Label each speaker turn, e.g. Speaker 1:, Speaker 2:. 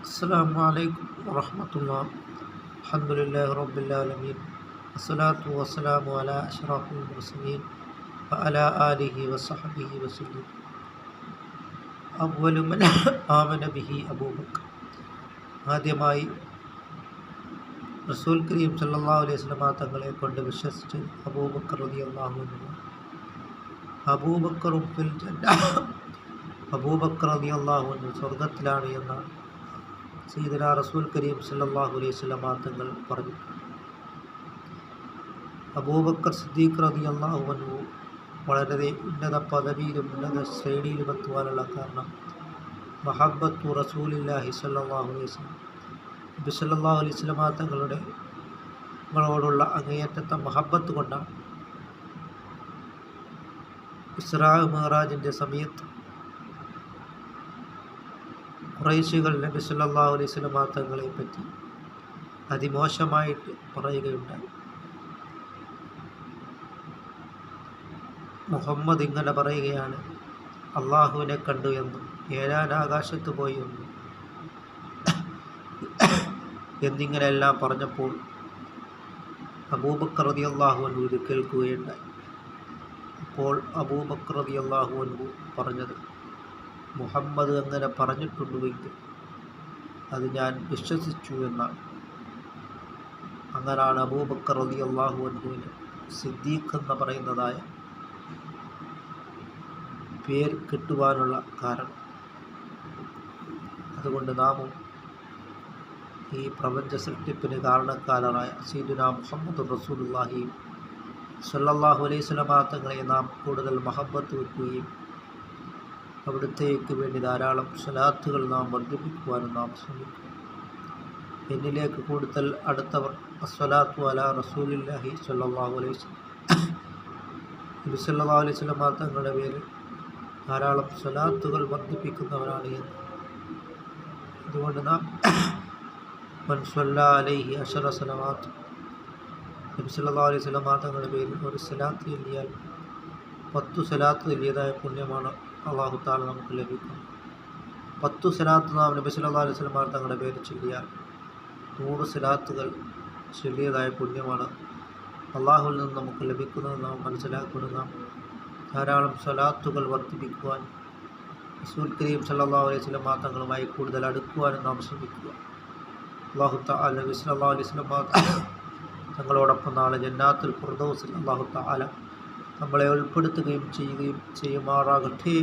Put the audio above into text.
Speaker 1: അസ്സലാമു അലൈക്കും വറഹ്മത്തുള്ളാഹി. അൽഹംദുലില്ലാഹി റബ്ബിൽ ആലമീൻ. വസ്സലാത്തു വസ്സലാമു അലാ അഷ്റഫിൽ മുർസലീൻ വഅലാ ആലിഹി വസഹ്ബിഹി വസല്ലം. അവ്വലു മൻ ആമന ബിഹി അബൂബക്കർ. ആദ്യമായി റസൂൽ കരീം സല്ലല്ലാഹു അലൈഹി വസല്ലം തങ്ങളെ കൊണ്ട് വിശ്വസിച്ച് അബൂബക്കർ റളിയല്ലാഹു അൻഹു. അബൂബക്കറും ഫിൽ ജന്ന. അബൂബക്കർ റളിയല്ലാഹു അൻഹു സ്വർഗ്ഗത്തിലാണ് എന്നാണ് സയ്യിദുനാ റസൂൽ കരീം സല്ലല്ലാഹു അലൈഹി വസല്ലം തങ്ങൾ പറഞ്ഞു. അബൂബക്കർ സിദ്ദീഖ് റളിയല്ലാഹു അൻഹു വളരെ ഉന്നത പദവിയിലും ഉന്നത ശ്രേണിയിലും എത്തുവാനുള്ള കാരണം മഹബ്ബത്തു റസൂലില്ലാഹി സല്ലല്ലാഹു അലൈഹി വസല്ലം. നബി സല്ലല്ലാഹു അലൈഹി വസല്ലം തങ്ങളോടുള്ള അങ്ങേയറ്റത്തെ മഹബ്ബത്ത് കൊണ്ടാണ്. ഇസ്രാ മിഅ്റാജിൻ്റെ സമയത്ത് ഖുറൈശികൾ നബി സല്ലല്ലാഹു അലൈഹി വസല്ലം തങ്ങളെ പറ്റി അതിമോശമായിട്ട് പറയുകയുണ്ടായി. മുഹമ്മദ് ഇങ്ങനെ പറയുകയാണ്, അള്ളാഹുവിനെ കണ്ടു എന്നും ഏഴാനാകാശത്ത് പോയി എന്നും എന്നിങ്ങനെയെല്ലാം പറഞ്ഞപ്പോൾ അബൂബക്കർ റളിയല്ലാഹു അൻഹു ഇത് കേൾക്കുകയുണ്ടായി. അപ്പോൾ അബൂബക്കർ റളിയല്ലാഹു അൻഹു പറഞ്ഞത്, മുഹമ്മദ് അങ്ങനെ പറഞ്ഞിട്ടുണ്ടുവെങ്കിൽ അത് ഞാൻ വിശ്വസിച്ചു എന്നാണ്. അങ്ങനാണ് അബൂബക്കർ റളിയല്ലാഹു അൻഹുവിന് സിദ്ദീഖ് എന്ന് പറയുന്നതായ പേര് കിട്ടുവാനുള്ള കാരണം. അതുകൊണ്ട് നാമും ഈ പ്രപഞ്ച സൃഷ്ടിപ്പിന് കാരണക്കാരനായ സയ്യിദുനാ മുഹമ്മദ് റസൂലുള്ളാഹി സ്വല്ലല്ലാഹു അലൈഹി വസല്ലം തങ്ങളെ നാം കൂടുതൽ മഹബ്ബത്ത് വെക്കുകയും അവിടുത്തേക്ക് വേണ്ടി ധാരാളം സ്വലാത്തുകൾ നാം വർദ്ധിപ്പിക്കുവാനും നാം ശ്രമിക്കും. എന്നിലേക്ക് കൂടുതൽ അടുത്തവർ അസ്സലാത്തു അലാ റസൂലില്ലാഹി സ്വല്ലല്ലാഹു അലൈഹി വസല്ലം നബി സല്ലല്ലാഹു അലൈഹി വസല്ലം തങ്ങളുടെ പേരിൽ ധാരാളം സ്വലാത്തുകൾ വർദ്ധിപ്പിക്കുന്നവരാണ് എന്ന്. അതുകൊണ്ട് നാം മൻ സ്വല്ല അലൈഹി അശറ സലവാത്ത്, നബി സല്ലല്ലാഹു അലൈഹി വസല്ലം തങ്ങളുടെ പേരിൽ ഒരു സ്വലാത്ത് ചൊല്ലിയാൽ 10 സ്വലാത്ത് ചൊല്ലിയതായ പുണ്യമാണ് അല്ലാഹു തആല നമുക്ക് ലഭിക്കും. 10 സ്വലാത്ത് നാം നബി സല്ലല്ലാഹു അലൈഹി വസല്ലം തങ്ങളുടെ പേരിൽ ചൊല്ലിയാൽ 100 സ്വലാത്തുകൾ ചൊല്ലിയതായ പുണ്യമാണ് അള്ളാഹുവിൽ നിന്ന് നമുക്ക് ലഭിക്കുന്നത് നാം മനസ്സിലാക്കുക. ധാരാളം സ്വലാത്തുകൾ വർദ്ധിപ്പിക്കുവാൻ റസൂൽ കരീം സല്ലല്ലാഹു അലൈഹി വസല്ലം തങ്ങളുമായി കൂടുതൽ അടുക്കുവാനും നാം ശ്രമിക്കുക. അല്ലാഹു തആല നബി സല്ലല്ലാഹു അലൈഹി വസല്ലം തങ്ങളോടൊപ്പം നാളെ ജന്നാത്തുൽ ഫിർദൗസിൽ അല്ലാഹു തആല നമ്മളെ ഉൾപ്പെടുത്തുകയും ചെയ്യുമാറാകട്ടെ.